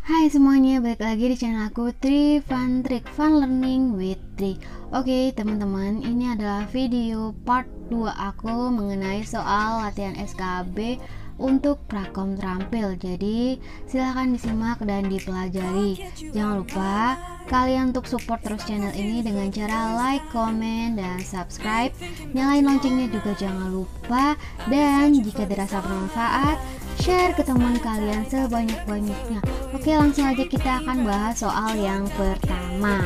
Hai semuanya, balik lagi di channel aku Tri Fun Trick Fun Learning with Tri. Oke teman-teman, ini adalah video part 2 aku mengenai soal latihan SKB untuk prakom terampil. Jadi silahkan disimak dan dipelajari. Jangan lupa kalian untuk support terus channel ini dengan cara like, comment, dan subscribe. Nyalain loncengnya juga jangan lupa. Dan jika dirasa bermanfaat, share ke teman kalian sebanyak-banyaknya. Oke, langsung aja kita akan bahas soal yang pertama.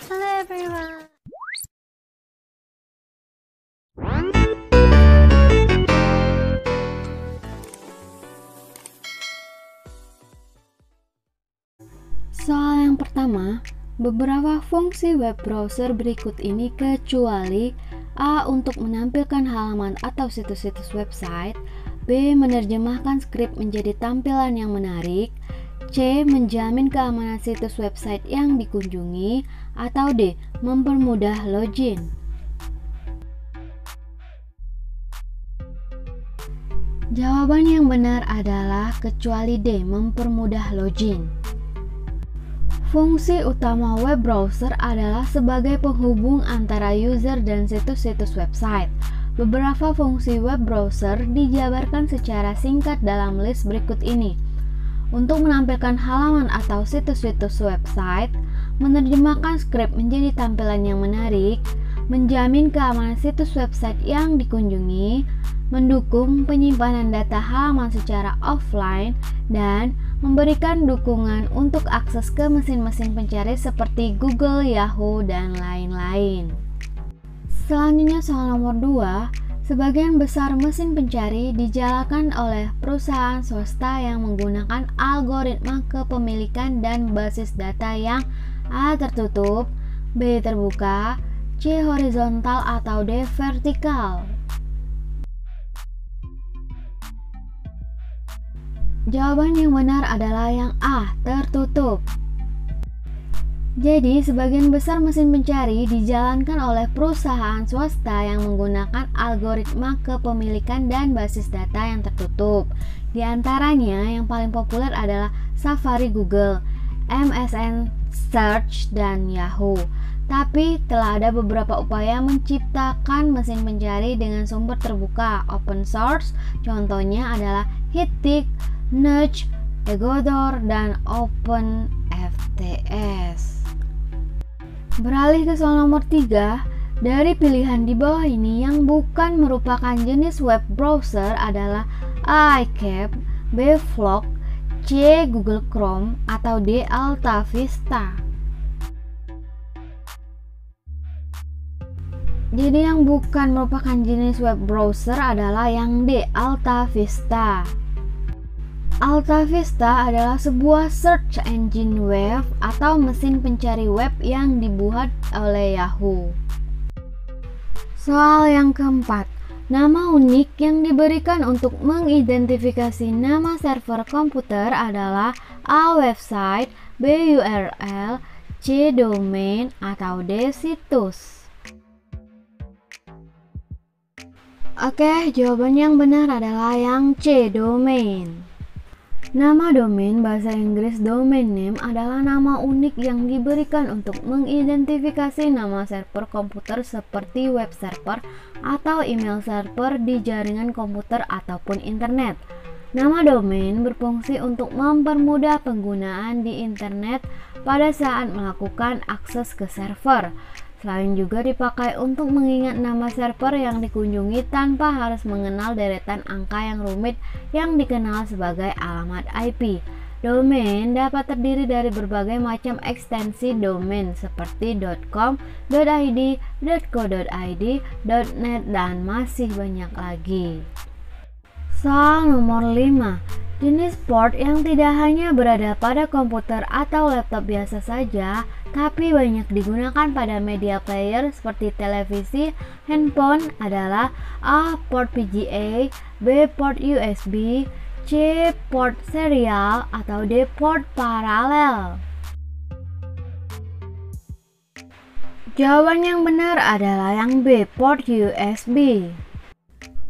Hello everyone. Soal yang pertama, beberapa fungsi web browser berikut ini kecuali A. Untuk menampilkan halaman atau situs-situs website, B. Menerjemahkan skrip menjadi tampilan yang menarik, C. Menjamin keamanan situs website yang dikunjungi, atau D. Mempermudah login. Jawaban yang benar adalah kecuali D. Mempermudah login. Fungsi utama web browser adalah sebagai penghubung antara user dan situs-situs website. Beberapa fungsi web browser dijabarkan secara singkat dalam list berikut ini. Untuk menampilkan halaman atau situs-situs website, menerjemahkan skrip menjadi tampilan yang menarik, menjamin keamanan situs website yang dikunjungi, mendukung penyimpanan data halaman secara offline, dan memberikan dukungan untuk akses ke mesin-mesin pencari seperti Google, Yahoo, dan lain-lain. Selanjutnya soal nomor 2, sebagian besar mesin pencari dijalankan oleh perusahaan swasta yang menggunakan algoritma kepemilikan dan basis data yang A. Tertutup, B. Terbuka, C. Horizontal, atau D. Vertikal. Jawaban yang benar adalah yang A. Tertutup. Jadi, sebagian besar mesin pencari dijalankan oleh perusahaan swasta yang menggunakan algoritma kepemilikan dan basis data yang tertutup. Di antaranya, yang paling populer adalah Safari Google, MSN Search, dan Yahoo. Tapi, telah ada beberapa upaya menciptakan mesin pencari dengan sumber terbuka, open source. Contohnya adalah Hitik, Nudge, Egodor, dan OpenFTS. Beralih ke soal nomor 3, dari pilihan di bawah ini yang bukan merupakan jenis web browser adalah A. iCap, B. Vlog, C. Google Chrome, atau D. Alta Vista. Jadi yang bukan merupakan jenis web browser adalah yang D. Alta Vista. Alta Vista adalah sebuah search engine web atau mesin pencari web yang dibuat oleh Yahoo. Soal yang keempat, nama unik yang diberikan untuk mengidentifikasi nama server komputer adalah A. Website, B. URL, C. Domain, atau D. Situs. Oke, jawaban yang benar adalah yang C. Domain. Nama domain bahasa Inggris domain name adalah nama unik yang diberikan untuk mengidentifikasi nama server komputer seperti web server atau email server di jaringan komputer ataupun internet. Nama domain berfungsi untuk mempermudah penggunaan di internet pada saat melakukan akses ke server. Selain juga dipakai untuk mengingat nama server yang dikunjungi tanpa harus mengenal deretan angka yang rumit yang dikenal sebagai alamat IP. Domain dapat terdiri dari berbagai macam ekstensi domain seperti .com, .id, .co.id, .net, dan masih banyak lagi. Soal nomor 5, jenis port yang tidak hanya berada pada komputer atau laptop biasa saja, tapi banyak digunakan pada media player seperti televisi, handphone adalah A. Port VGA, B. Port USB, C. Port serial, atau D. Port paralel. Jawaban yang benar adalah yang B, port USB.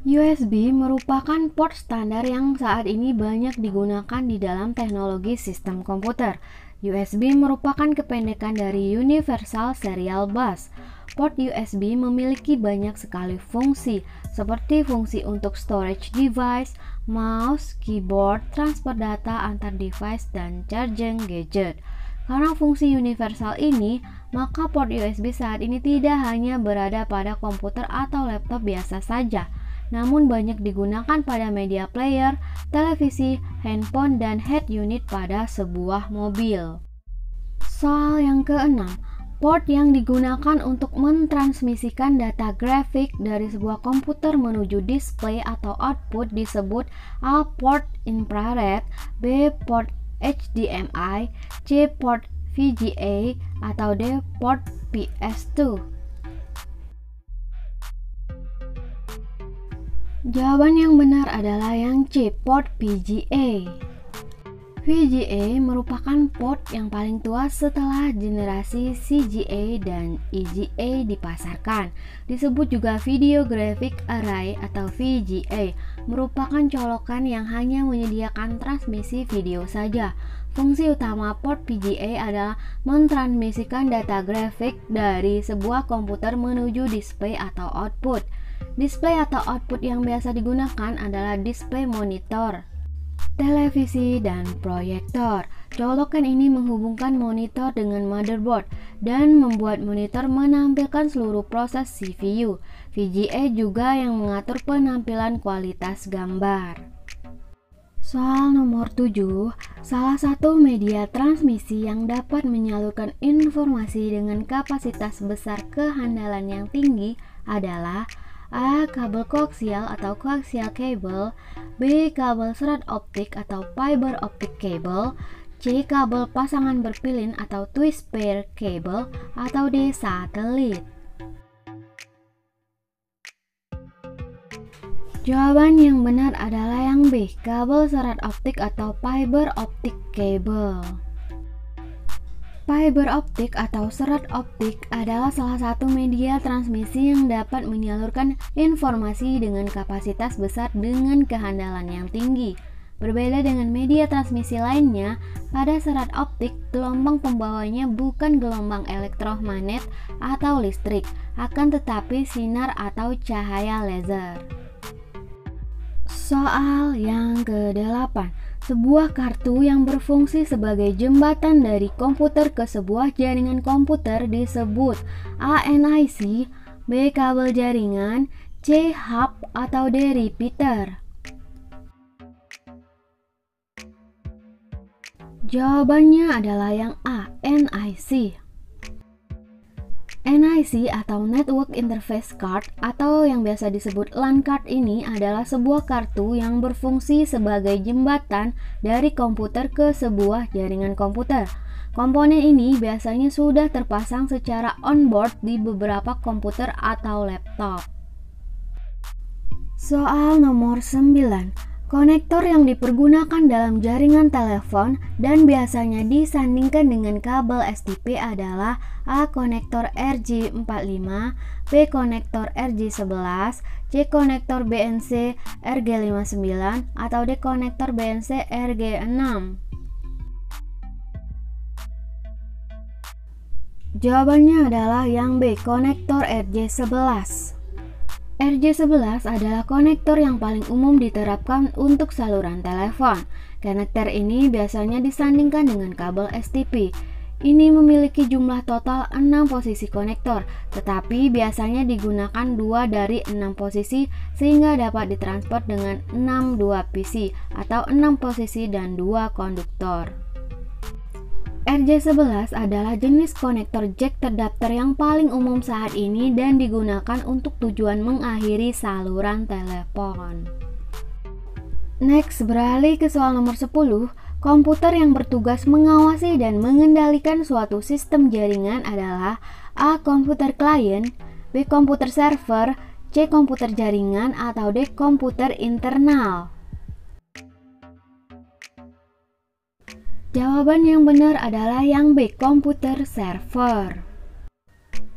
USB merupakan port standar yang saat ini banyak digunakan di dalam teknologi sistem komputer. USB merupakan kependekan dari Universal Serial Bus. Port USB memiliki banyak sekali fungsi, seperti fungsi untuk storage device, mouse, keyboard, transfer data antar device, dan charging gadget. Karena fungsi universal ini, maka port USB saat ini tidak hanya berada pada komputer atau laptop biasa saja, namun banyak digunakan pada media player, televisi, handphone, dan head unit pada sebuah mobil. Soal yang keenam, port yang digunakan untuk mentransmisikan data grafik dari sebuah komputer menuju display atau output disebut A. Port infrared, B. Port HDMI, C. Port VGA, atau D. Port PS2. Jawaban yang benar adalah yang C, port VGA. VGA merupakan port yang paling tua setelah generasi CGA dan EGA dipasarkan. Disebut juga Video Graphic Array atau VGA, merupakan colokan yang hanya menyediakan transmisi video saja. Fungsi utama port VGA adalah mentransmisikan data grafik dari sebuah komputer menuju display atau output. Display atau output yang biasa digunakan adalah display monitor, televisi, dan proyektor. Colokan ini menghubungkan monitor dengan motherboard dan membuat monitor menampilkan seluruh proses CPU. VGA juga yang mengatur penampilan kualitas gambar. Soal nomor 7, salah satu media transmisi yang dapat menyalurkan informasi dengan kapasitas besar kehandalan yang tinggi adalah A. Kabel koaksial atau coaxial cable, B. Kabel serat optik atau fiber optic cable, C. Kabel pasangan berpilin atau twist pair cable, atau D. Satelit. Jawaban yang benar adalah yang B, kabel serat optik atau fiber optic cable. Fiber optik atau serat optik adalah salah satu media transmisi yang dapat menyalurkan informasi dengan kapasitas besar dengan kehandalan yang tinggi. Berbeda dengan media transmisi lainnya, pada serat optik, gelombang pembawanya bukan gelombang elektromagnet atau listrik, akan tetapi sinar atau cahaya laser. Soal yang ke-8, sebuah kartu yang berfungsi sebagai jembatan dari komputer ke sebuah jaringan komputer disebut A. NIC, B. Kabel jaringan, C. Hub, atau D. Repeater. Jawabannya adalah yang A. NIC. NIC atau Network Interface Card atau yang biasa disebut LAN card ini adalah sebuah kartu yang berfungsi sebagai jembatan dari komputer ke sebuah jaringan komputer. Komponen ini biasanya sudah terpasang secara on-board di beberapa komputer atau laptop. Soal nomor 9. Konektor yang dipergunakan dalam jaringan telepon dan biasanya disandingkan dengan kabel STP adalah A. Konektor RJ45, B. Konektor RJ11, C. Konektor BNC RG59, atau D. Konektor BNC RG6. Jawabannya adalah yang B. Konektor RJ11. RJ11 adalah konektor yang paling umum diterapkan untuk saluran telepon. Konektor ini biasanya disandingkan dengan kabel STP. Ini memiliki jumlah total 6 posisi konektor, tetapi biasanya digunakan 2 dari 6 posisi sehingga dapat ditransfer dengan 6 2PC atau 6 posisi dan 2 konduktor. RJ11 adalah jenis konektor jack terdaftar yang paling umum saat ini dan digunakan untuk tujuan mengakhiri saluran telepon. Next, beralih ke soal nomor 10. Komputer yang bertugas mengawasi dan mengendalikan suatu sistem jaringan adalah A. Komputer klien, B. Komputer server, C. Komputer jaringan, atau D. Komputer internal. Jawaban yang benar adalah yang B. Komputer server.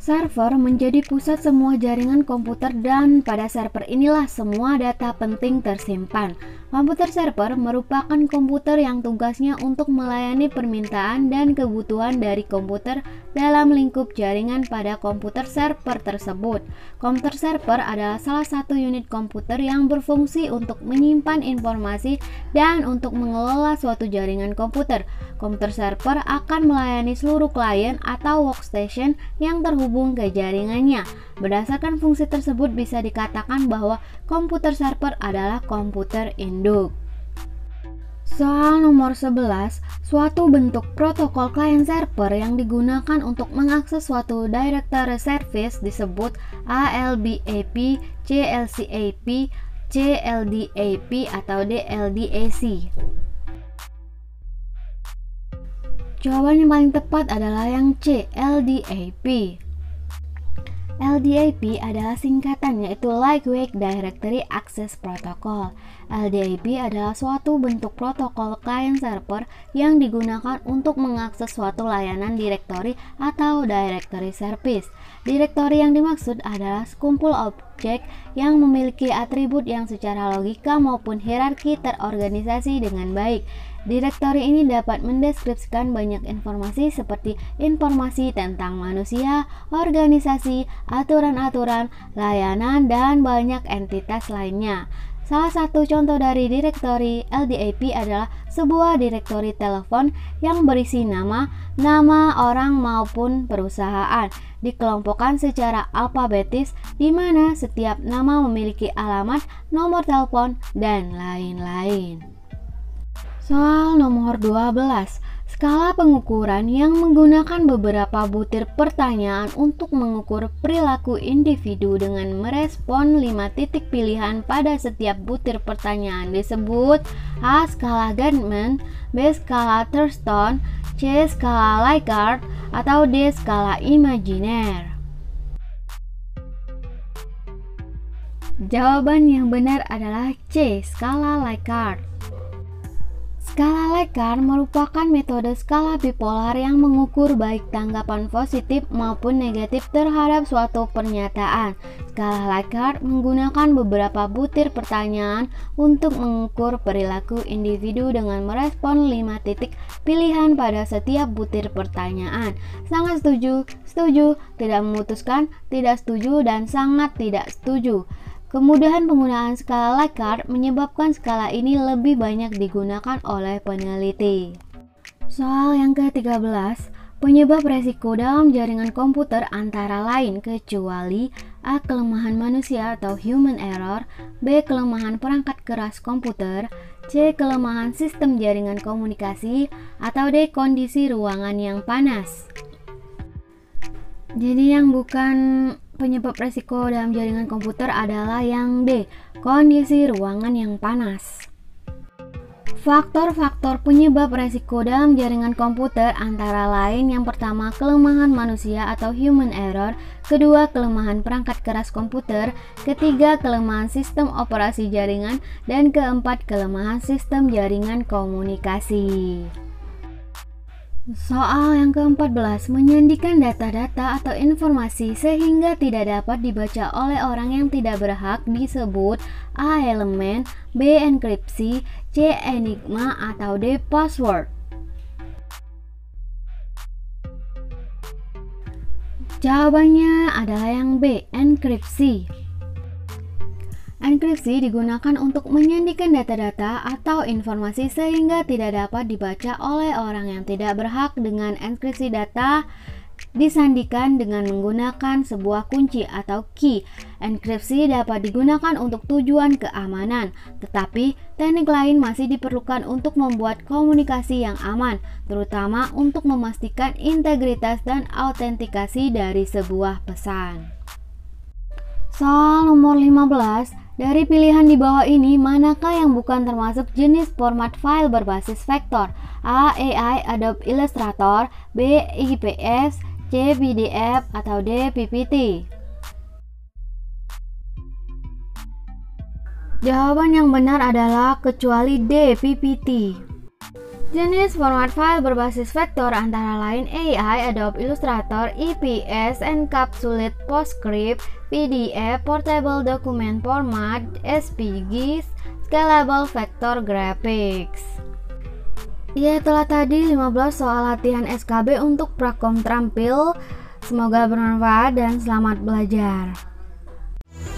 Server menjadi pusat semua jaringan komputer dan pada server inilah semua data penting tersimpan. Komputer server merupakan komputer yang tugasnya untuk melayani permintaan dan kebutuhan dari komputer dalam lingkup jaringan pada komputer server tersebut. Komputer server adalah salah satu unit komputer yang berfungsi untuk menyimpan informasi dan untuk mengelola suatu jaringan komputer. Komputer server akan melayani seluruh klien atau workstation yang terhubung ke jaringannya. Berdasarkan fungsi tersebut bisa dikatakan bahwa komputer server adalah komputer induk. Soal nomor 11, suatu bentuk protokol client server yang digunakan untuk mengakses suatu directory service disebut ALBAP, CLCAP, CLDAP, atau DLDAC. Jawaban yang paling tepat adalah yang C, LDAP. LDAP adalah singkatan yaitu Lightweight Directory Access Protocol. LDAP adalah suatu bentuk protokol client server yang digunakan untuk mengakses suatu layanan direktori atau directory service. Direktori yang dimaksud adalah sekumpul objek yang memiliki atribut yang secara logika maupun hierarki terorganisasi dengan baik. Direktori ini dapat mendeskripsikan banyak informasi seperti informasi tentang manusia, organisasi, aturan-aturan, layanan, dan banyak entitas lainnya. Salah satu contoh dari direktori LDAP adalah sebuah direktori telepon yang berisi nama orang maupun perusahaan, dikelompokkan secara alfabetis di mana setiap nama memiliki alamat, nomor telepon, dan lain-lain. Soal nomor 12, skala pengukuran yang menggunakan beberapa butir pertanyaan untuk mengukur perilaku individu dengan merespon 5 titik pilihan pada setiap butir pertanyaan disebut A. Skala Gardner, B. Skala Thurston, C. Skala Likert, atau D. Skala Imajiner. Jawaban yang benar adalah C. Skala Likert. Skala Likert merupakan metode skala bipolar yang mengukur baik tanggapan positif maupun negatif terhadap suatu pernyataan. Skala Likert menggunakan beberapa butir pertanyaan untuk mengukur perilaku individu dengan merespon 5 titik pilihan pada setiap butir pertanyaan. Sangat setuju, setuju, tidak memutuskan, tidak setuju, dan sangat tidak setuju. Kemudahan penggunaan skala Likert menyebabkan skala ini lebih banyak digunakan oleh peneliti. Soal yang ke-13, penyebab resiko dalam jaringan komputer antara lain kecuali A. Kelemahan manusia atau human error, B. Kelemahan perangkat keras komputer, C. Kelemahan sistem jaringan komunikasi, atau D. Kondisi ruangan yang panas. Jadi yang bukan penyebab resiko dalam jaringan komputer adalah yang D, kondisi ruangan yang panas. Faktor-faktor penyebab resiko dalam jaringan komputer antara lain yang pertama kelemahan manusia atau human error, kedua kelemahan perangkat keras komputer, ketiga kelemahan sistem operasi jaringan, dan keempat kelemahan sistem jaringan komunikasi. Soal yang ke-14, menyandikan data-data atau informasi sehingga tidak dapat dibaca oleh orang yang tidak berhak disebut A. Elemen, B. Enkripsi, C. Enigma, atau D. Password. Jawabannya adalah yang B. Enkripsi. Enkripsi digunakan untuk menyandikan data-data atau informasi sehingga tidak dapat dibaca oleh orang yang tidak berhak. Dengan enkripsi data disandikan dengan menggunakan sebuah kunci atau key. Enkripsi dapat digunakan untuk tujuan keamanan, tetapi teknik lain masih diperlukan untuk membuat komunikasi yang aman, terutama untuk memastikan integritas dan autentikasi dari sebuah pesan. Soal nomor 15, dari pilihan di bawah ini, manakah yang bukan termasuk jenis format file berbasis vektor? A. AI Adobe Illustrator, B. IPS, C. PDF, atau D. PPT? Jawaban yang benar adalah kecuali D. PPT. Jenis format file berbasis vektor antara lain AI, Adobe Illustrator, EPS, Encapsulate, PostScript, PDF, Portable Document Format, SVG, Scalable Vector Graphics. Ya, itulah tadi 15 soal latihan SKB untuk Prakom Terampil. Semoga bermanfaat dan selamat belajar.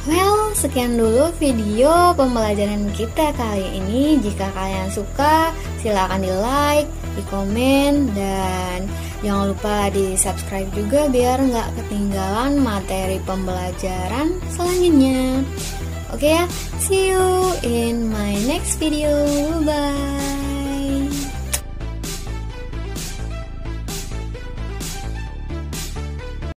Well, sekian dulu video pembelajaran kita kali ini. Jika kalian suka, silahkan di like, di komen, dan jangan lupa di subscribe juga biar nggak ketinggalan materi pembelajaran selanjutnya. Oke ya, see you in my next video. Bye.